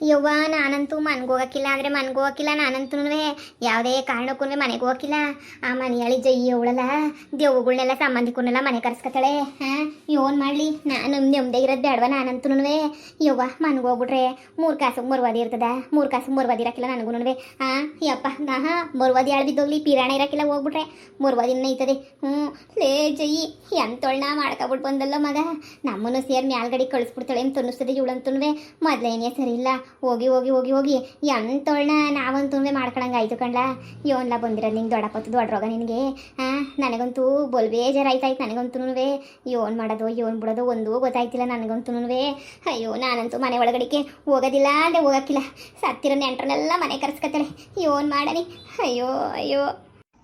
ಯವ್ವ ನಾನಂತೂ ಮನೆಗೆ ಹೋಗಕ್ಕಿಲ್ಲ ಅಂದರೆ ಮನೆಗೆ ಹೋಗಕ್ಕಿಲ್ಲ ನಾನಂತೂ ಯಾವುದೇ ಕಾರಣಕ್ಕೂ ಮನೆಗೆ ಹೋಗಕ್ಕಿಲ್ಲ. ಆ ಮನೆಯಳಿ ಜಯ್ಯಿ ಅವಳಲ್ಲ ದೇವುಗಳನ್ನೆಲ್ಲ ಸಂಬಂಧಿಕರನ್ನೆಲ್ಲ ಮನೆ ಕರ್ಸ್ಕೊತಾಳೆ. ಹಾಂ ಏನು ಮಾಡಲಿ, ನಾನು ನೆಮ್ಮದಿ ಇರೋದು ಬೇಡವ ನಾನಂತೂ ಯವ್ವ ಮನೆಗೆ ಹೋಗ್ಬಿಟ್ರೆ 3 ಕಾಸಿಗೆ ಮರುವಾದಿ ಇರ್ತದ, 3 ಕಾಸಿಗೆ ಮರುವಾದಿ ಇರೋಕ್ಕಿಲ್ಲ ನನಗೂ. ಹಾಂ ಯಪ್ಪ ಮರುವಾದಿ ಬಿದ್ದೋಗ್ಲಿ ಪಿರಾಣ ಇರೋಕ್ಕಿಲ್ಲ, ಹೋಗ್ಬಿಟ್ರೆ ಮರುವಾದಿನ ಐತದೆ. ಲೇ ಜಯ್ಯಿ ಎಂತೊಳ್ಳ ಮಾಡ್ಕೊಬಿಟ್ಟು ಬಂದಲ್ಲ ಮಗ, ನಮ್ಮನ್ನು ಸೇರಿ ಮ್ಯಾಲ್ಗಡೆ ಕಳಿಸ್ಬಿಡ್ತಾಳೆ ಅಂತ ಅನ್ನಿಸ್ತದೆ ಇವಳಂತೂ. ಮೊದಲೇನೇ ಸರಿ ಇಲ್ಲ, ಹೋಗಿ ಹೋಗಿ ಹೋಗಿ ಹೋಗಿ ಎಂತೊಳ್ಳ ನಾವಂತೂ ಮಾಡ್ಕೊಳಂಗೆ ಆಯ್ತು ಕಣ್ಲ. ಯೋನ್ಲ ಬಂದಿರೋದು ನಿಂಗೆ ದೊಡ್ಡಪ್ಪತ್ತು ದೊಡ್ಡ ರೋಗ ನಿನಗೆ. ನನಗಂತೂ ಬೊಲ್ ಬೇಜಾರಾಯ್ತಾಯ್ತು ನನಗಂತೂ. ಯೋನ್ ಮಾಡೋದು ಯೋನ್ ಬಿಡೋದು ಒಂದೂ ಗೊತ್ತಾಯ್ತಿಲ್ಲ ನನಗಂತೂ. ಅಯ್ಯೋ ನಾನಂತೂ ಮನೆ ಒಳಗಡಿಕೆ ಹೋಗೋದಿಲ್ಲ ಅಂದರೆ ಹೋಗಕ್ಕಿಲ್ಲ. ಸತ್ತಿರೋ ನೆಂಟ್ರನ್ನೆಲ್ಲ ಮನೆ ಕರ್ಸ್ಕೊತಾಳೆ, ಯೋನ್ ಮಾಡನಿ. ಅಯ್ಯೋ ಅಯ್ಯೋ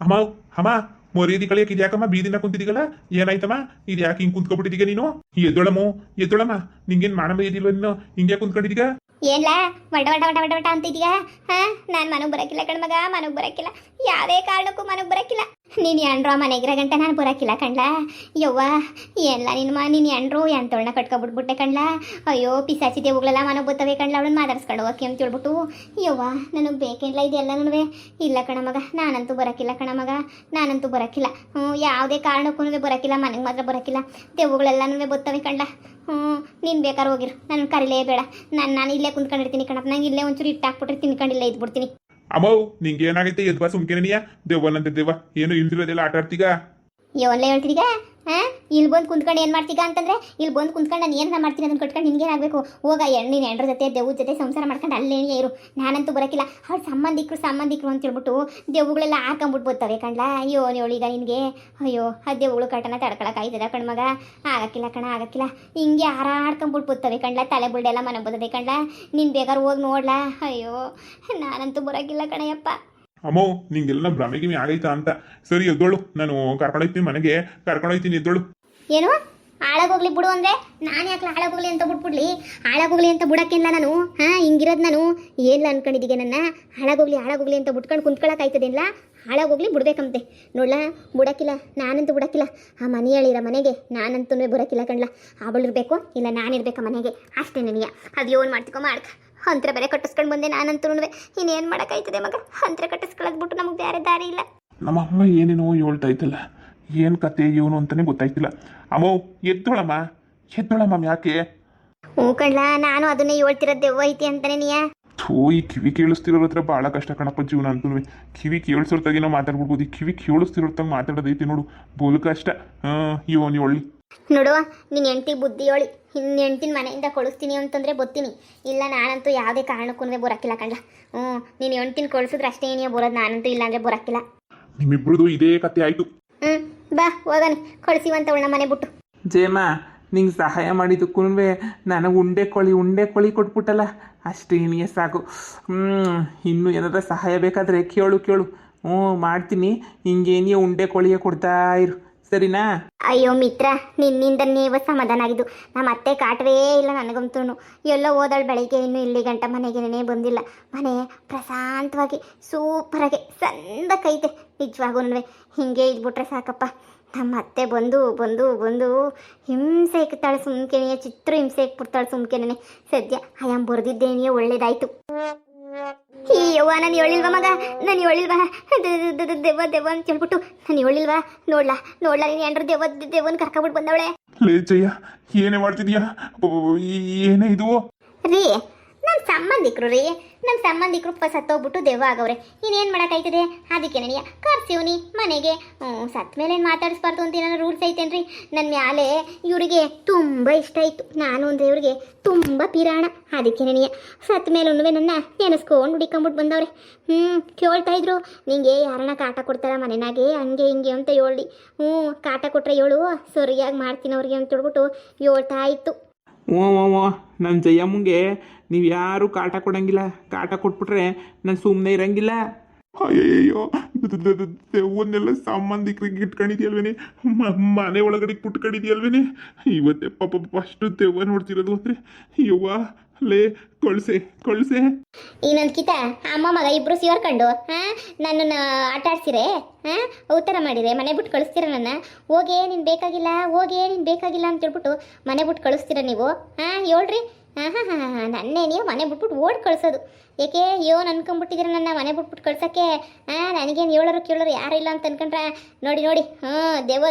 ಅಮ್ಮ ಅಮ್ಮ ಮೊರೇದಿ ಕಳಿಯಕ್ಕೆ ಇದ್ಯಾಕಮ್ಮ ಬೀದಿನ ಕುಂತಿದ್ದೀಗಲ್ಲ, ಏನಾಯ್ತಮ್ಮ? ಇದು ಯಾಕೆ ಹಿಂಗೆ ಕುಂತ್ಕೊಬಿಟ್ಟಿದ್ದೀಗ ನೀನು? ಎದ್ದೊಳಮ್ಮ ನಿಂಗೇನು ಮಾಡಮ್ಮ ಇದಿಲ್ವ ನೀನು? ಹಿಂಗೆ ಕುಂತ್ಕೊಂಡಿದ್ದೀಗ? ಏನ್ಲ ವಡ ವಡ ವಡ ವಡ ವಟ ಅಂತಿದ್ದೀಗ? ನಾನು ಮನೆಗೆ ಬರೋಕ್ಕಿಲ್ಲ ಕಣ್ಮಗ, ಮನೆಗೆ ಬರೋಕ್ಕಿಲ್ಲ, ಯಾವುದೇ ಕಾರಣಕ್ಕೂ ಮನೆಗೆ ಬರೋಕ್ಕಿಲ್ಲ. ನೀನು ಎಂಡ್ರೋ ಮನೆಗಿರೋ ಗಂಟೆ ನಾನು ಬರೋಕ್ಕಿಲ್ಲ ಕಣ್ಲ. ಯವ್ವ ಏನ್ಲ ನೀನು ಎಂಡ್ರು ಎಂತೊಳನ್ನ ಕಟ್ಕೊಬಿಟ್ಬಿಟ್ಟೆ ಕಣ್ಲ. ಅಯ್ಯೋ ಪಿಸಾಚಿ ದೇವುಗಳೆಲ್ಲ ಮನೆಗೆ ಬರ್ತವೆ ಕಣ್ಲ, ಅವಳನ್ನ ಮಾತಾಡ್ಸ್ಕೊಂಡು ಹೋಗಕ್ಕೆ ಅಂತ ಹೇಳ್ಬಿಟ್ಟು. ಯವ್ವ ನನಗೆ ಬೇಕೇನಿಲ್ಲ ಇದೆಲ್ಲನೂ. ಇಲ್ಲ ಕಣಮಗ ನಾನಂತೂ ಬರೋಕ್ಕಿಲ್ಲ ಕಣಮಗ, ನಾನಂತೂ ಬರೋಕ್ಕಿಲ್ಲ. ಯಾವುದೇ ಕಾರಣಕ್ಕೂ ಬರೋಕ್ಕಿಲ್ಲ, ಮನೆಗೆ ಮಾತ್ರ ಬರೋಕ್ಕಿಲ್ಲ. ದೇವುಗಳೆಲ್ಲನೂ ಬರ್ತವೆ ಕಣ್ಲ. ನೀನು ಬೇಕಾದ್ರೆ ಹೋಗಿರು, ನನ್ನ ಕರಿಲೇ ಬೇಡ. ನಾನು ಇಲ್ಲೇ ಕುಂತ್ಕೊಂಡಿರ್ತೀನಿ ಕಣಪ್ಪ, ನಂಗೆ ಇಲ್ಲೇ ಒಂಚೂರು ಇಟ್ಟು ಹಾಕ್ಬಿಟ್ರೆ ತಿನ್ಕೊಂಡಿಲ್ಲೇ ಇದ್ಬಿಡ್ತೀನಿ. ಅಮ್ಮವ್ ನಿಂಗೆ ಏನಾಗೈತೆ? ಎದ್ಬಾ ಸುಮ್ಕೆನೆಯಾ? ದೆವ್ವನಂತೆ ದೆವ್ವ ಏನು ಇಲ್ದಿರೋದೆಲ್ಲ ಆಟ ಆಡ್ತೀಗ? ಏವನ್ಲೇ ಹೇಳ್ತೀಗ? ಇಲ್ಲಿ ಬಂದು ಕುಂತ್ಕೊಂಡು ಏನು ಮಾಡ್ತೀಗ ಅಂತಂದರೆ, ಇಲ್ಲಿ ಬಂದು ಕುಂತ್ಕೊಂಡು ನಾನು ಏನು ಮಾಡ್ತೀನಿ ಅದನ್ನು ಕಟ್ಕೊಂಡು ನಿನ್ಗೇನಾಗಬೇಕು? ಹೋಗ ನೀನು ಎಂಡ್ರ ಜೊತೆ ದೇವ್ರ ಜೊತೆ ಸಂಸಾರ ಮಾಡ್ಕೊಂಡು ಅಲ್ಲೇ ಇರು. ನಾನಂತೂ ಬರೋಕ್ಕಿಲ್ಲ. ಅವ್ರ ಸಂಬಂಧಿಕರು ಅಂತ ಹೇಳ್ಬಿಟ್ಟು ದೇವುಗಳೆಲ್ಲ ಹಾಕೊಂಬಿಟ್ಟು ಬರ್ತವೆ ಕಣ್ಲ. ಅಯ್ಯೋ ಈಗ ನಿನಗೆ ಅಯ್ಯೋ ಆ ದೇವುಗಳು ಕಟನ ತಡ್ಕೊಳಕ್ಕಾಯ್ತದ ಕಣ್ಮಗ? ಆಗಕ್ಕಿಲ್ಲ. ಹಿಂಗೆ ಹಾರಾಡ್ಕೊಂಬಿಟ್ಟು ಬರ್ತವೆ ಕಣ್ಲ, ತಲೆ ಬುಲ್ಡೆಲ್ಲ ಮನೆ ಬರ್ತದೆ ಕಣ್ಲ. ನೀನು ಬೇಕಾದ್ರೆ ಹೋಗಿ ನೋಡ್ಲಾ? ಅಯ್ಯೋ ನಾನಂತೂ ಬರೋಕ್ಕಿಲ್ಲ ಕಣಯ್ಯಪ್ಪ. ಅಮ್ಮೋ ನಿಂಗೆಲ್ಲ ಭ್ರಮೆಗಿಮಿ ಆಗೈತಾ ಅಂತ. ಸರಿ ಎದ್ದೋಳು, ನಾನು ಕರ್ಕೊಂಡೋಗ್ತೀನಿ ಮನೆಗೆ, ಕರ್ಕೊಂಡೋಗ್ತೀನಿ ಎದ್ದೋಳು. ಏನು ಹಾಳಾಗೋಗ್ಲಿ ಬಿಡು ಅಂದರೆ ನಾನು ಯಾಕೆ ಹಾಳಾಗೋಗ್ಲಿ ಅಂತ ಬಿಟ್ಬಿಡ್ಲಿ? ಹಾಳಾಗೋಗ್ಲಿ ಅಂತ ಬಿಡೋಕ್ಕಿಲ್ಲ ನಾನು. ಹಿಂಗಿರೋದು ನಾನು ಏನಿಲ್ಲ ಅನ್ಕೊಂಡಿದ್ದೀಗೆ ನನ್ನ. ಹಾಳಾಗೋಗ್ಲಿ ಅಂತ ಬಿಟ್ಕೊಂಡು ಕುಂತ್ಕೊಳ್ಳೋಕ್ಕಾಯ್ತದೇನಿಲ್ಲ? ಹಾಳಾಗೋಗ್ಲಿ ಬಿಡ್ಬೇಕಂತೆ ನೋಡ್ಲಾ? ಬಿಡೋಕ್ಕಿಲ್ಲ, ನಾನಂತೂ ಬಿಡೋಕ್ಕಿಲ್ಲ. ಆ ಮನೆಯಲ್ಲಿರೋ ಮನೆಗೆ ನಾನಂತೂ ಬರೋಕ್ಕಿಲ್ಲ ಕಣ್ಲ. ಅವಳಿರ್ಬೇಕು ಇಲ್ಲ ನಾನಿರ್ಬೇಕು ಮನೆಗೆ, ಅಷ್ಟೇ ನನಗೆ. ಅದು ಏನು ಮಾಡ್ತಿಕೋ ಮಾಡ್ಕ. ಅಂತರ ಬೇರೆ ಕಟ್ಟಿಸ್ಕೊಂಡು ಬಂದೆ ನಾನಂತೂ. ಇನ್ನೇನು ಮಾಡೋಕ್ಕಾಯ್ತದೆ ಮಗ? ಅಂತರ ಕಟ್ಟಿಸ್ಕೊಳ್ಳೋದು ಬಿಟ್ಟು ನಮಗೆ ಬೇರೆ ದಾರಿ ಇಲ್ಲ. ನಮ್ಮ ಅಮ್ಮ ಏನೇನೋ ಹೇಳ್ತಾ ಇತ್ತಲ್ಲ, ಏನು ಕತೆ ಇವನು ಅಂತಲೇ ಗೊತ್ತಾಯ್ತಿಲ್ಲ. ಅಮ್ಮೋ ಎದ್ದೋಳಮ್ಮ ಯಾಕೆ? ಹ್ಞೂ ಕಣ್ಲ, ನಾನು ಅದನ್ನೇ ಹೇಳ್ತಿರೋದು ದೆವ್ವ ಐತಿ ಅಂತಾನೆ ನೀಯ. ಈ ಕಿವಿ ಕೇಳಿಸ್ತಿರೋರ ಹತ್ರ ಭಾಳ ಕಷ್ಟ ಕಣಪ್ಪ ಜೀವನ ಅಂತೂ. ಕಿವಿ ಕೇಳಿಸೋರ್ತಾಗೆ ನಾವು ಮಾತಾಡ್ಬಿಡ್ಬೋದು, ಕಿವಿ ಕೇಳಿಸ್ತಿರೋರ್ತಾಗ ಮಾತಾಡೋದೈತಿ ನೋಡು, ಬೋಲು ಕಷ್ಟ. ಇವನು ಒಳ್ಳಿ ನೋಡುವ, ನಿನ್ನ ಹೆಂಡ್ತಿ ಬುದ್ಧಿ ಹೇಳಿ ಇನ್ನು ಹೆಂಡ್ತಿನ ಮನೆಯಿಂದ ಕಳಿಸ್ತೀನಿ ಅಂತಂದರೆ ಬತ್ತೀನಿ. ಇಲ್ಲ ನಾನಂತೂ ಯಾವುದೇ ಕಾರಣಕ್ಕೂ ಬರೋಕ್ಕಿಲ್ಲ ಕಣ್ಲ. ನೀನು ಹೆಂಡ್ತಿನ ಕಳಿಸಿದ್ರೆ ಅಷ್ಟೇ ಏನೇ ಬರೋದು, ನಾನಂತೂ ಇಲ್ಲ ಅಂದರೆ ಬರೋಕ್ಕಿಲ್ಲ. ನಿಮ್ಮಿಬ್ರದ್ದು ಇದೇ ಕತೆ ಆಯಿತು. ಬಾ ಹೋಗನಿ, ಕಳಿಸಿವಂತ ಅವಳ ಮನೆ ಬಿಟ್ಟು. ಜೇಮ ನಿಂಗೆ ಸಹಾಯ ಮಾಡಿದ್ದಕ್ಕೂ ನನಗೆ ಉಂಡೆ ಕೋಳಿ ಕೊಟ್ಬಿಟ್ಟಲ್ಲ, ಅಷ್ಟೇ ಏನಿಗೆ ಸಾಕು. ಇನ್ನೂ ಏನಾದರೂ ಸಹಾಯ ಬೇಕಾದರೆ ಕೇಳು. ಮಾಡ್ತೀನಿ. ಹಿಂಗೇನಿಯ ಉಂಡೆ ಕೋಳಿಗೆ ಕೊಡ್ತಾ ಇರು, ಸರಿನಾ? ಅಯ್ಯೋ ಮಿತ್ರ, ನಿನ್ನಿಂದನೇ ಸಮಾಧಾನ ಆಗಿದ್ದು. ನಮ್ಮ ಅತ್ತೆ ಕಾಟವೇ ಇಲ್ಲ ನನಗಂತೂ. ಎಲ್ಲೋ ಹೋದಳು ಬೆಳಿಗ್ಗೆ, ಇನ್ನೂ ಇಲ್ಲಿ ಗಂಟ ಮನೆಗೇನೇ ಬಂದಿಲ್ಲ. ಮನೆ ಪ್ರಶಾಂತವಾಗಿ ಸೂಪರಾಗಿ ಸಂದಕೈತೆ ನಿಜವಾಗೂ. ಹಿಂಗೆ ಇದ್ಬಿಟ್ರೆ ಸಾಕಪ್ಪ. ನಮ್ಮ ಅತ್ತೆ ಬಂದು ಹಿಂಸೆ ಇಕ್ತಾಳೆ ಸುಮ್ಕೆನೆಯೇ, ಚಿತ್ರ ಹಿಂಸೆ ಇಕ್ಬಿಡ್ತಾಳೆ ಸುಮ್ಕೆನೇ. ಸದ್ಯ ಆಯಾಮ್ ಬರೆದಿದ್ದೇನೆಯೇ ಒಳ್ಳೇದಾಯ್ತು. ಯವ್ವ ನಾನು ಹೇಳಿಲ್ವಾ ಮಗ, ನಾನು ಹೇಳಿಲ್ವಾ ದೆವ್ವ ಅಂತ ಹೇಳ್ಬಿಟ್ಟು? ನಾನು ಹೇಳಿಲ್ವಾ? ನೋಡ್ಲಾ ನೀನು ಎಂಡ್ರು ದೆವ್ವನ ಕರ್ಕೊಬಿಟ್ಟು ಬಂದವಳೆ. ಲೇ ಜಯ್ಯ, ಏನೇ ಮಾಡ್ತಿದ್ಯಾ? ಏನೇ ಇದು? ರೀ ನಮ್ಮ ಸಂಬಂಧಿಕರು ಸತ್ತೋಗ್ಬಿಟ್ಟು ದೆವ್ವ ಆಗವ್ರೆ. ಇನ್ನೇನು ಮಾಡೋಕ್ಕಾಯ್ತದೆ? ಅದಕ್ಕೆ ನನಗೆ ಕರ್ಸಿವ್ನಿ ಮನೆಗೆ. ಸತ್ತ ಮೇಲೆ ಏನು ಮಾತಾಡಿಸ್ಬಾರ್ದು ಅಂತ ಏನಾದ್ರು ರೂಲ್ಸ್ ಐತೇನ್ರಿ? ನನ್ನ ಮ್ಯಾಲೆ ಇವರಿಗೆ ತುಂಬ ಇಷ್ಟ ಆಯಿತು. ನಾನು ಅಂದರೆ ಇವ್ರಿಗೆ ತುಂಬ ಪಿರಾಣ. ಅದಕ್ಕೆ ನನಗೆ ಸತ್ತ ಮೇಲೂ ನನ್ನ ನೆನೆಸ್ಕೊಂಡು ಹುಡಿಕೊಂಬಿಟ್ಟು ಬಂದವ್ರೆ. ಕೇಳ್ತಾ ಇದ್ರು, ನಿಂಗೆ ಯಾರನ್ನ ಕಾಟ ಕೊಡ್ತಾರ ಮನೆನಾಗೆ ಹಂಗೆ ಹಿಂಗೆ ಅಂತ ಹೇಳಿ. ಕಾಟ ಕೊಟ್ಟರೆ ಹೇಳು, ಸರಿಯಾಗಿ ಮಾಡ್ತೀನಿ ಅವ್ರಿಗೆ ಅಂತ ಹೇಳ್ಬಿಟ್ಟು ಹೇಳ್ತಾ ಇತ್ತು. ನನ್ನ ಜಯಮ್ಮಂಗೆ ನೀವು ಯಾರೂ ಕಾಟ ಕೊಡಂಗಿಲ್ಲ. ಕಾಟ ಕೊಟ್ಬಿಟ್ರೆ ನಾನು ಸುಮ್ಮನೆ ಇರಂಗಿಲ್ಲ. ಅಯ್ಯಯ್ಯೋ, ದೆವ್ವನ್ನೆಲ್ಲ ಸಂಬಂಧಿಕರಿಗೆ ಇಟ್ಕೊಂಡಿದ್ಯಲ್ವೇನೆ, ಮನೆ ಒಳಗಡೆ ಕುಟ್ಕೊಂಡಿದ್ಯಲ್ವೇನೆ. ಇವತ್ತೇ ಪಾಪ ಫಸ್ಟ್ ದೆವ್ವ ನೋಡ್ತಿರೋದು ಅಂದರೆ ಯವ್ವ. ಲೇ ಕೊಳ್ಸೆ ಇನ್ನೊಂದ್ಕಿತ ಅಮ್ಮ ಮಗ ಇಬ್ರು ಸೇರ್ಕೊಂಡು ನನ್ನನ್ನು ಆಟ ಆಡ್ಸಿರೆ, ಉತ್ತರ ಮಾಡಿರೆ, ಮನೆ ಬಿಟ್ಟು ಕಳಿಸ್ತೀರ ನನ್ನ. ಹೋಗೇ ನೀನು ಬೇಕಾಗಿಲ್ಲ ಅಂತ ಹೇಳ್ಬಿಟ್ಟು ಮನೆ ಬಿಟ್ಟು ಕಳಿಸ್ತೀರ ನೀವು? ಹೇಳ್ರಿ ಹಾಂ ಹಾಂ ಹಾಂ ಹಾಂ ನನ್ನೇ ನೀವು ಮನೆ ಬಿಟ್ಬಿಟ್ಟು ಓಡ್ ಕಳ್ಸೋದು ಏಕೆ ಯೋನ್ ಅನ್ಕೊಂಬಿಟ್ಟಿದ್ದೀರ ನನ್ನ ಮನೆ ಬಿಟ್ಬಿಟ್ಟು ಕಳ್ಸೋಕ್ಕೆ ನನಗೇನು ಹೇಳೋರು ಕೇಳೋರು ಯಾರು ಇಲ್ಲ ಅಂತ ಅನ್ಕೊಂಡ್ರೆ ನೋಡಿ ನೋಡಿ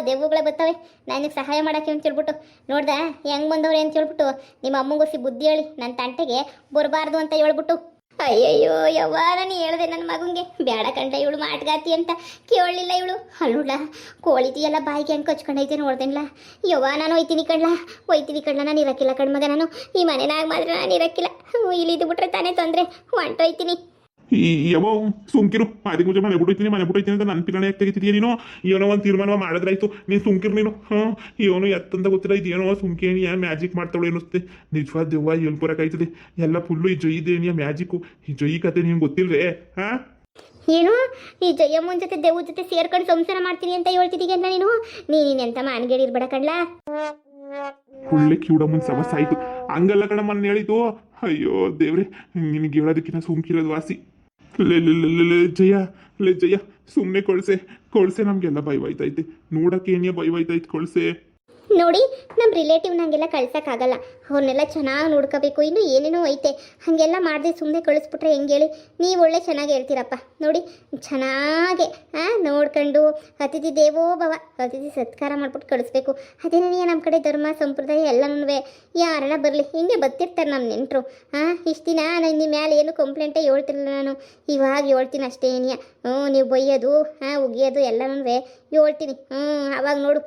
ದೆವ್ವಗಳೇ ಬರ್ತವೆ ನನಗೆ ಸಹಾಯ ಮಾಡೋಕ್ಕೆ ಅಂತ ಹೇಳ್ಬಿಟ್ಟು ನೋಡ್ದೆ ಹೆಂಗೆ ಬಂದವ್ರೆ ಅಂತ ಹೇಳ್ಬಿಟ್ಟು ನಿಮ್ಮ ಅಮ್ಮಂಗೋಸಿ ಬುದ್ಧಿ ಹೇಳಿ ನನ್ನ ತಂಟೆಗೆ ಬರಬಾರ್ದು ಅಂತ ಹೇಳ್ಬಿಟ್ಟು ಅಯ್ಯಯ್ಯೋ ಯವ್ವ ನಾನು ಹೇಳ್ದೆ ನನ್ನ ಮಗಂಗೆ ಬೇಡ ಕಂಡ ಇವಳು ಮಾಟ್ಗಾತಿ ಅಂತ ಕೇಳಲಿಲ್ಲ ಇವಳು ಅಲ್ಲುಡ್ಲ ಕೋಳಿತಿ ಎಲ್ಲ ಬಾಯಿಗೆ ಹೆಂಗೆ ಕಚ್ಕೊಂಡೈತೆ ನೋಡ್ದೇನಿಲ್ಲ ಯವ್ವ ನಾನು ಹೋಯ್ತೀನಿ ಕಣ್ಲ ನಾನು ಇರಕ್ಕಿಲ್ಲ ಕಣ್ಮಗ ನಾನು ಈ ಮನೆನಾಗ ಮಾತ್ರ ನಾನು ಇರಕ್ಕಿಲ್ಲ ಇಲ್ಲಿದ್ದು ಬಿಟ್ರೆ ತಾನೇ ತೊಂದರೆ ಹೊಂಟೋಯ್ತೀನಿ ಈ ಯಾವ ಸುಮ್ಕಿರು ಅದಕ್ಕೆ ಮುಂಚೆ ಮನೆ ಬಿಟ್ಟೋಯ್ತೀನಿ ಅಂತ ನನ್ನ ಪಿರಣೆ ತೆಗಿತಿದೀಯ ನೀನು ಏನೋ ಒಂದು ತೀರ್ಮಾನ ಮಾಡಿದ್ರಾಯ್ತು ನೀನು ಸುಮ್ಕಿರು ನೀನು ಏನೋ ಎತ್ತಂತ ಗೊತ್ತಿಲ್ಲ ಇದೇನೋ ಸುಮ್ಕೇನಿ ಮ್ಯಾಜಿಕ್ ಮಾಡ್ತಾಳೆ ಅನ್ನಿಸುತ್ತೆ ನಿಜವಾದ ದೆವ್ವ ಎಲ್ಲಿ ಬರೋಕ್ಕಾಯ್ತದೆ ಎಲ್ಲ ಫುಲ್ಲು ಈ ಜೊಯ್ದೇನಿಯ ಮ್ಯಾಜಿಕ್ಕು ಈ ಜೊಯ್ ಕತೆ ನಿಮ್ಗೆ ಗೊತ್ತಿಲ್ವೇ ಹಾಂ ಏನು ಈ ಜಯಮ್ಮನ ಜೊತೆ ದೇವ್ರ ಜೊತೆ ಸೇರ್ಕೊಂಡು ಸಂಸಾರ ಮಾಡ್ತೀನಿ ಅಂತ ಹೇಳ್ತಿದ್ದೀಗ ಅಂತ ನೀನೆಂತ ಮಾನ್ಗೇಡಿ ಇರ್ಬೇಡ ಕಣ್ಲಾ ಒಳ್ಳೆ ಕಿವುಡಮ್ಮನ ಸಮಸ್ಯೆ ಆಯ್ತು ಹಂಗಲ್ಲ ಕಣಮ್ಮನ ಹೇಳಿತು ಅಯ್ಯೋ ದೇವ್ರೆ ನಿನಗೆ ಹೇಳೋದಕ್ಕಿಂತ ಸುಮ್ಕಿರೋದು ವಾಸಿ ಜಯ ಸುಮ್ಮನೆ ಕೊಳ್ಸೆ ನಮಗೆಲ್ಲ ಭಯವಾಯ್ತೈತೆ ನೋಡಕ್ಕೆ ಏನಿಯ ಭಯವಾಯ್ತೈತೆ ಕೊಳ್ಸೆ ನೋಡಿ ನಮ್ಮ ರಿಲೇಟಿವ್ ನಂಗೆಲ್ಲ ಕಳ್ಸೋಕ್ಕಾಗಲ್ಲ ಅವ್ರನ್ನೆಲ್ಲ ಚೆನ್ನಾಗಿ ನೋಡ್ಕೋಬೇಕು ಇನ್ನು ಏನೇನೋ ಐತೆ ಹಾಗೆಲ್ಲ ಮಾಡದೆ ಸುಮ್ಮನೆ ಕಳಿಸ್ಬಿಟ್ರೆ ಹೆಂಗೆ ಹೇಳಿ ನೀವು ಒಳ್ಳೆ ಚೆನ್ನಾಗಿ ಹೇಳ್ತೀರಪ್ಪ ನೋಡಿ ಚೆನ್ನಾಗೆ ನೋಡ್ಕೊಂಡು ಅತಿಥಿ ದೇವೋ ಭವ ಅತಿಥಿ ಸತ್ಕಾರ ಮಾಡ್ಬಿಟ್ಟು ಕಳಿಸ್ಬೇಕು ಅದೇನೇ ನಮ್ಮ ಕಡೆ ಧರ್ಮ ಸಂಪ್ರದಾಯ ಎಲ್ಲನೂ ಯಾರನ್ನ ಬರಲಿ ಹಿಂಗೆ ಬರ್ತಿರ್ತಾರೆ ನಮ್ಮ ನೆಂಟರು ಇಷ್ಟು ದಿನ ನನ್ನ ಮೇಲೆ ಏನು ಕಂಪ್ಲೇಂಟೇ ಹೇಳ್ತಿರಲಿಲ್ಲ ನಾನು ಇವಾಗ ಹೇಳ್ತೀನಿ ಅಷ್ಟೇ ಏನಿಯ ನೀವು ಬೈಯೋದು ಉಗಿಯೋದು ಎಲ್ಲನೂ ಹೇಳ್ತೀನಿ ಅವಾಗ ನೋಡು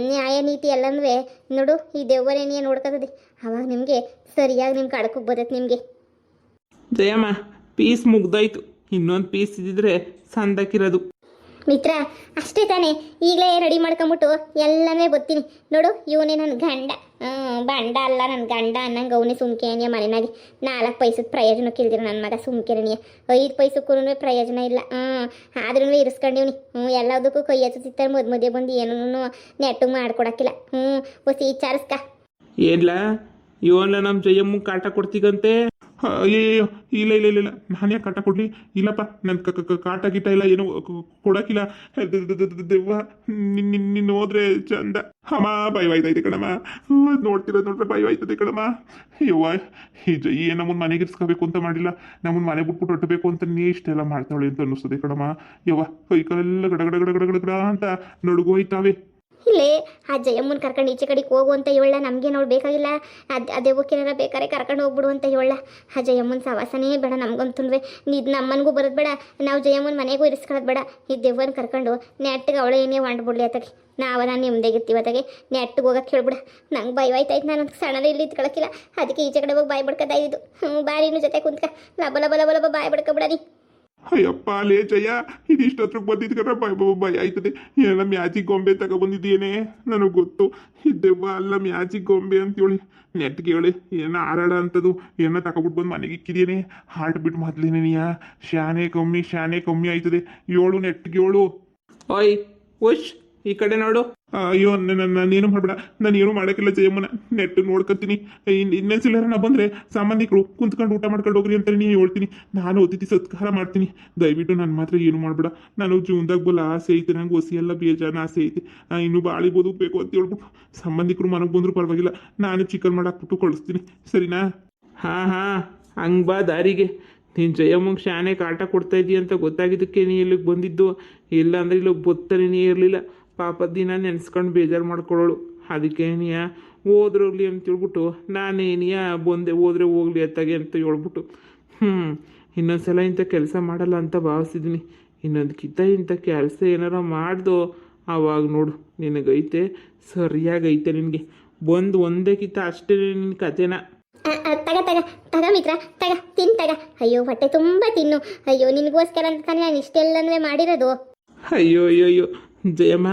ನ್ಯಾಯ ನೀತಿ ಎಲ್ಲನೂ ನೋಡು ಈ ದೆವ್ವನೇನಿಯ ನೋಡ್ಕೋತದೆ ಅವಾಗ ನಿಮಗೆ ಸರಿಯಾಗಿ ನಿಮ್ಮ ಕಡಕ್ಕೆ ಬರ್ತೈತೆ ನಿಮಗೆ ಜಯಮ್ಮ ಪೀಸ್ ಮುಗ್ದಾಯ್ತು ಇನ್ನೊಂದು ಪೀಸ್ ಇದ್ದಿದ್ರೆ ಸಂದಕ್ಕಿರೋದು ಮಿತ್ರ ಅಷ್ಟೇ ತಾನೇ ಈಗಲೇ ರೆಡಿ ಮಾಡ್ಕೊಂಬಿಟ್ಟು ಎಲ್ಲನೇ ಬರ್ತೀನಿ ನೋಡು ಇವನೇ ನನ್ನ ಗಂಡ ಬಂಡ ಅಲ್ಲ ನನ್ನ ಗಂಡ ಅನ್ನಂಗೆ ಅವನೇ ಸುಮ್ಕೆನಿಯ ಮನೆಯಾಗಿ 4 ಪೈಸದ ಪ್ರಯೋಜನಕ್ಕೆ ಇಲ್ದಿರ ನನ್ನ ಮಗ ಸುಮ್ಕೆರಣಿಯ 5 ಪೈಸಕ್ಕೂ ಪ್ರಯೋಜನ ಇಲ್ಲ ಆದ್ರೂ ಇರಿಸ್ಕೊಂಡಿವ್ನಿ ಎಲ್ಲದಕ್ಕೂ ಕೈ ಹಚ್ಚುತ್ತಿರ್ತಾರೆ ಮಧ್ಯೆ ಬಂದು ಏನೂ ನೆಟ್ಟಿಗೆ ಮಾಡ್ಕೊಡಕ್ಕಿಲ್ಲ ಹೊಸಿ ವಿಚಾರಿಸ್ಕ ಏನ್ಲ ಇವನ್ಲ ನಮ್ಮ ಜಯಮ್ಮ ಕಾಟ ಕೊಡ್ತೀಗಂತೆ ಅಯ್ಯೋ ಇಲ್ಲ ನಾನೇ ಕಾಟ ಕೊಡ್ಲಿ ಇಲ್ಲಪ್ಪ ನನ್ನ ಕಾಟ ಗೀಟ ಇಲ್ಲ ಏನು ಕೊಡಕ್ಕಿಲ್ಲ ದೆವ್ವ ನಿನ್ನ ಹೋದ್ರೆ ಚಂದ ಅಮ್ಮ ಭಯವಾಯ್ತೈತೆ ಕಣಮ್ಮ ನೋಡ್ತಿರೋದು ನೋಡ್ರೆ ಭಯವಾಯ್ತದೆ ಕಣಮ್ಮ ಯವ್ವ ಈ ನಮ್ಮನ್ನ ಮನೆಗೆ ಇರ್ಸ್ಕೋಬೇಕು ಅಂತ ಮಾಡಿಲ್ಲ ನಮ್ಮನ್ನ ಮನೆ ಬಿಟ್ಬಿಟ್ಟು ಹೊಟ್ಟಬೇಕು ಅಂತ ನೀ ಇಷ್ಟೆಲ್ಲ ಮಾಡ್ತಾಳೆ ಅಂತ ಅನ್ನಿಸ್ತದೆ ಕಣಮ್ಮ ಯವ್ವ ಕೈ ಕಾಲೆಲ್ಲ ಗಡ ಅಂತ ನಡುಗೋಯ್ತಾವೆ ಇಲ್ಲೇ ಆ ಜಯಮ್ಮನ ಕರ್ಕೊಂಡು ಈಚೆ ಕಡೆಗೆ ಹೋಗು ಅಂತ ಹೇಳ ನಮಗೆ ನೋಡಿ ಬೇಕಾಗಿಲ್ಲ ಅದೇ ಓಕೆನಾರ ಬೇಕಾರೆ ಕರ್ಕೊಂಡು ಹೋಗ್ಬಿಡು ಅಂತ ಹೇಳ ಆ ಜಯಮ್ಮನ ಸವಾಸನೇ ಬೇಡ ನಮ್ಗಂತೂ ಇದು ನಮ್ಮನಿಗೂ ಬರೋದು ಬೇಡ ನಾವು ಜಯಮ್ಮನ ಮನೆಗೂ ಇರಿಸ್ಕೊಳ್ಳೋದು ಬೇಡ ಈ ದೆವ್ವನ ಕರ್ಕೊಂಡು ನೆಟ್ಟಿಗೆ ಅವಳೇ ಏನೇ ಹೊಂಟ್ಬಿಡ್ಲಿ ಅತ್ತಾಗೆ ನಾನು ನಿಮ್ದಾಗಿರ್ತೀವಿ ಅತ್ತಾಗೆ ನೆಟ್ಟಿಗೆ ಹೋಗಕ್ಕೆ ಹೇಳ್ಬಿಡ ನಂಗೆ ಭಯವಾಯ್ತಾಯ್ತು ನಾನು ಸಣ್ಣದ ಇಲ್ಲಿ ಇಟ್ಕೊಳಕ್ಕಿಲ್ಲ ಅದಕ್ಕೆ ಈಚೆ ಕಡೆ ಹೋಗಿ ಬಾಯಿ ಬಡ್ಕೊತಾ ಇದ್ದು ಬಾರಿನೂ ಜೊತೆ ಕುಂತ್ಕ ಲಬ ಬಾಯಿ ಬಡ್ಕೊಬಿಡನಿ ಅಯ್ಯಪ್ಪ ಲೇ ಜಯ ಇದಿಷ್ಟತ್ರ ಬಂದಿದ್ಕರ ಭಯ ಆಯ್ತದೆ ಏನ ಮ್ಯಾಜಿಕ್ ಗೊಂಬೆ ತಗೊಬಂದಿದ್ದೇನೆ ನನಗೆ ಗೊತ್ತು ಇದ್ದೆವ್ವ ಅಲ್ಲ ಮ್ಯಾಜಿಕ್ ಗೊಂಬೆ ಅಂತೇಳಿ ನೆಟ್ಗೆ ಹೇಳಿ ಏನ ಆರಾಡ ಅಂತದು ಏನ ತಗೊಬಿಟ್ಟು ಬಂದು ಮನೆಗೆ ಇಕ್ಕಿದೇನೆ ಹಾರ್ಟ್ ಬಿಟ್ಟು ಮೊದ್ಲೇನೆ ನೀಯ ಶಾನೆ ಕಮ್ಮಿ ಆಯ್ತದೆ 7 ನೆಟ್ಗೆ 7 ಓಯ್ ಉಶ್ ಈ ಕಡೆ ನೋಡು ಅಯ್ಯೋ ನಾನೇನು ಮಾಡ್ಬೇಡ ನಾನು ಏನು ಮಾಡೋಕ್ಕಿಲ್ಲ ಜಯಮ್ಮನ ನೆಟ್ ನೋಡ್ಕೊತೀನಿ ಇನ್ನೊಂದ್ಸಲ ನಾ ಬಂದರೆ ಸಂಬಂಧಿಕರು ಕುಂತ್ಕೊಂಡು ಊಟ ಮಾಡ್ಕೊಂಡು ಹೋಗ್ರಿ ಅಂತ ನೀನು ಹೇಳ್ತೀನಿ ನಾನು ಅತಿಥಿ ಸತ್ಕಾರ ಮಾಡ್ತೀನಿ ದಯವಿಟ್ಟು ನನ್ನ ಮಾತ್ರ ಏನು ಮಾಡಬೇಡ ನಾನು ಜೀವನದಾಗ ಬಲ್ಲ ಆಸೆ ಐತೆ ನಂಗೆ ಹೊಸಿ ಎಲ್ಲ ಬೇಜಾನ ಆಸೆ ಐತೆ ಇನ್ನೂ ಬಾಳಿ ಬದುಕಬೇಕು ಅಂತ ಹೇಳ್ಬಿಟ್ಟು ಸಂಬಂಧಿಕರು ಮನೆಗೆ ಬಂದರೂ ಪರವಾಗಿಲ್ಲ ನಾನು ಚಿಕನ್ ಮಾಡಾಕ್ಬಿಟ್ಟು ಕಳಿಸ್ತೀನಿ ಸರಿನಾ ಹಾಂ ಹಂಗೆ ಬಾ ದಾರಿಗೆ ನೀನು ಜಯಮ್ಮಂಗೆ ಶಾನೆ ಕಾಟ ಕೊಡ್ತಾ ಇದೀಯ ಅಂತ ಗೊತ್ತಾಗಿದ್ದಕ್ಕೆ ನೀ ಇಲ್ಲಿಗೆ ಬಂದಿದ್ದು ಇಲ್ಲ ಅಂದರೆ ಇಲ್ಲಿಗೆ ಬತ್ತನೇ ನೀ ಇರಲಿಲ್ಲ ಪಾಪ ದಿನ ನೆನೆಸ್ಕೊಂಡು ಬೇಜಾರು ಮಾಡ್ಕೊಳ್ಳೋಳು ಅದಕ್ಕೆ ನೀಯ ಹೋದ್ರೋಗ್ಲಿ ಅಂತ ಹೇಳ್ಬಿಟ್ಟು ನಾನೇನಿಯ ಬಂದೆ ಹೋದ್ರೆ ಹೋಗ್ಲಿ ಅತ್ತಾಗೆ ಅಂತ ಹೇಳ್ಬಿಟ್ಟು ಇನ್ನೊಂದ್ಸಲ ಇಂಥ ಕೆಲಸ ಮಾಡಲ್ಲ ಅಂತ ಭಾವಿಸಿದ್ದೀನಿ ಇನ್ನೊಂದಕ್ಕಿಂತ ಇಂಥ ಕೆಲಸ ಏನಾರ ಮಾಡ್ದೋ ಆವಾಗ ನೋಡು ನಿನಗೈತೆ ಸರಿಯಾಗೈತೆ ನಿನಗೆ ಬಂದು ಒಂದೇಕ್ಕಿಂತ ಅಷ್ಟೇ ನಿನ್ನ ಕತೆನ ತಗ ಮಿತ್ರ ತಗ ಅಯ್ಯೋ ಹೊಟ್ಟೆ ತುಂಬ ತಿನ್ನು ಅಯ್ಯೋ ನಿನಗೋಸ್ಕರ ಅಂತ ತಾನೇ ನಾನು ಇಷ್ಟೆಲ್ಲನೂ ಮಾಡಿರೋದು ಅಯ್ಯೋ ಜಯಮ್ಮ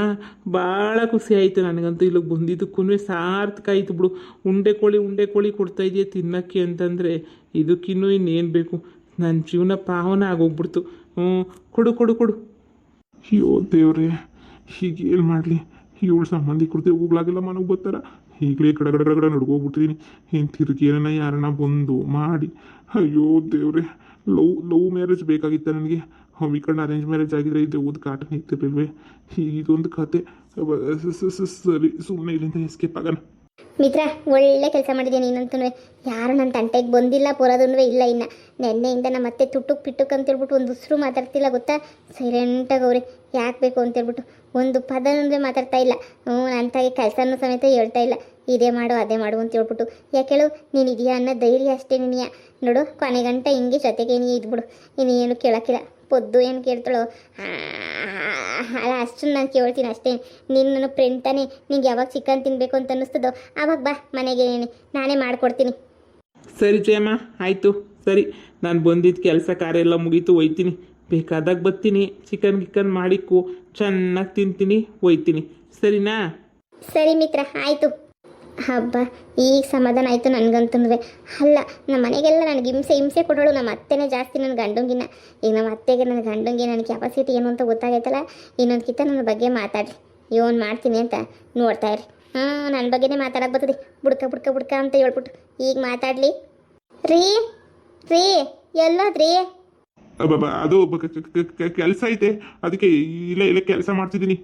ಭಾಳ ಖುಷಿ ಆಯಿತು ನನಗಂತೂ ಇಲ್ಲಿಗೆ ಬಂದಿದ್ದಕ್ಕೂ ಸಾರ್ಥಕ ಆಯಿತು ಬಿಡು ಉಂಡೆ ಕೋಳಿ ಕೊಡ್ತಾ ಇದೆಯಾ ತಿನ್ನೋಕ್ಕೆ ಅಂತಂದರೆ ಇದಕ್ಕಿನ್ನೂ ಇನ್ನೇನು ಬೇಕು ನನ್ನ ಜೀವನ ಪಾವನ ಆಗೋಗ್ಬಿಡ್ತು ಕೊಡು ಅಯ್ಯೋ ದೇವ್ರೆ ಹೀಗೆ ಏನು ಮಾಡಲಿ ಇವಳು ಸಂಬಂಧಿಕರು ಹೋಗ್ಲಾಗಿಲ್ಲ ಮನೆಗೆ ಬರ್ತಾರ ಈಗಲೇ ಗಡ ನಡ್ಕೋಗ್ಬಿಟ್ಟಿದ್ದೀನಿ ಏನು ತಿರುಗಿ ಏನನ್ನ ಯಾರನ್ನ ಬಂದು ಮಾಡಿ ಅಯ್ಯೋ ದೇವ್ರೆ ಲವ್ ಮ್ಯಾರೇಜ್ ಬೇಕಾಗಿತ್ತ ನನಗೆ ಹಮ್ಮಿಕೊಂಡು ಅರೇಂಜ್ ಮ್ಯಾರೇಜ್ ಆಗಿದ್ರೆ ಇದು ಓದ್ ಕಾಟ ನಿಂತಿರ್ಲಿಲ್ವೇ ಇದೊಂದು ಕತೆ ಸರಿ ಸುಮ್ಮನೆ ಇಲ್ಲಿಂದ ಎಸ್ಕೇಪ್ ಆಗೋಣ ಮಿತ್ರ ಒಳ್ಳೆ ಕೆಲಸ ಮಾಡಿದ್ದೀನಿ ನೀನಂತೂ. ಯಾರು ನನ್ನ ತಂಟೆಗೆ ಬಂದಿಲ್ಲ ಬರೋದೂ ಇಲ್ಲ. ಇನ್ನು ನೆನ್ನೆಯಿಂದ ನಮ್ಮ ಅತ್ತೆ ತುಟ್ಟುಕ್ ಪಿಟ್ಟುಕ್ ಅಂತೇಳ್ಬಿಟ್ಟು ಒಂದು ಉಸಿರು ಮಾತಾಡ್ತಿಲ್ಲ ಗೊತ್ತಾ. ಸೈಲೆಂಟಾಗಿ ಅವ್ರೆ ಯಾಕೆ ಬೇಕು ಅಂತೇಳ್ಬಿಟ್ಟು ಒಂದು ಪದನೂ ಮಾತಾಡ್ತಾ ಇಲ್ಲ. ನನ್ನ ತಾಯಿ ಕೆಲಸನೂ ಸಮೇತ ಹೇಳ್ತಾ ಇಲ್ಲ. ಇದೇ ಮಾಡು ಅದೇ ಮಾಡು ಅಂತ ಹೇಳ್ಬಿಟ್ಟು. ಯಾಕೆ ಹೇಳು, ನೀನು ಇದೆಯಾ ಅನ್ನೋ ಧೈರ್ಯ ಅಷ್ಟೇ ನಿನಗೆ. ನೋಡು ಕೊನೆಗಂಟ ಹಿಂಗೆ ಜೊತೆಗೆ ನೀ ಇದ್ಬಿಡು. ಇನ್ನೇನು ಕೇಳೋಕ್ಕಿಲ್ಲ. ಪೊದ್ದು ಏನು ಕೇಳ್ತಾಳೋ ಅಲ್ಲ ಅಷ್ಟು ನಾನು ಕೇಳ್ತೀನಿ ಅಷ್ಟೇ. ನೀನು ನನ್ನ ಫ್ರೆಂಡ್ ತಾನೇ, ನಿಂಗೆ ಯಾವಾಗ ಚಿಕನ್ ತಿನ್ನಬೇಕು ಅಂತ ಅನ್ನಿಸ್ತದೋ ಆವಾಗ ಬಾ ಮನೆಗೆ, ನಾನೇ ಮಾಡಿಕೊಡ್ತೀನಿ. ಸರಿ ಜಯಮ್ಮ, ಆಯಿತು ಸರಿ. ನಾನು ಬಂದಿದ್ದ ಕೆಲಸ ಕಾರ್ಯ ಎಲ್ಲ ಮುಗೀತು, ಒಯ್ತೀನಿ. ಬೇಕಾದಾಗ ಬರ್ತೀನಿ, ಚಿಕನ್ ಮಾಡಿಕ್ಕು, ಚೆನ್ನಾಗಿ ತಿಂತೀನಿ, ಒಯ್ತೀನಿ. ಸರಿನಾ? ಸರಿ ಮಿತ್ರ ಆಯಿತು. ಹಬ್ಬ ಈಗ ಸಮಾಧಾನ ಆಯಿತು ನನಗಂತೂ. ಅಲ್ಲ ನಮ್ಮ ಮನೆಗೆಲ್ಲ ನನಗೆ ಹಿಂಸೆ ಕೊಡೋಳು ನಮ್ಮ ಅತ್ತೆನೇ ಜಾಸ್ತಿ ನನ್ನ ಗಂಡಂಗಿನ. ಈಗ ನಮ್ಮ ಅತ್ತೆಗೆ ನನ್ನ ಗಂಡಂಗೆ ನನ್ನ ಕೆಪಾಸಿಟಿ ಏನು ಅಂತ ಗೊತ್ತಾಗೈತಲ್ಲ. ಇನ್ನೊಂದು ಕಿತ್ತ ನನ್ನ ಬಗ್ಗೆ ಮಾತಾಡಿ ಇವನು ಮಾಡ್ತೀನಿ ಅಂತ ನೋಡ್ತಾ ಇರಿ. ನನ್ನ ಬಗ್ಗೆನೇ ಮಾತಾಡಕ್ಕೆ ಬರ್ತದೆ. ಬುಡ್ಕ ಅಂತ ಹೇಳ್ಬಿಟ್ಟು ಈಗ ಮಾತಾಡಲಿ. ರೀ ರೀ ಎಲ್ಲೋದ್ರಿ? ಅದು ಕೆಲಸ ಐತೆ, ಅದಕ್ಕೆ ಇಲ್ಲೇ ಕೆಲಸ ಮಾಡ್ತಿದ್ದೀನಿ.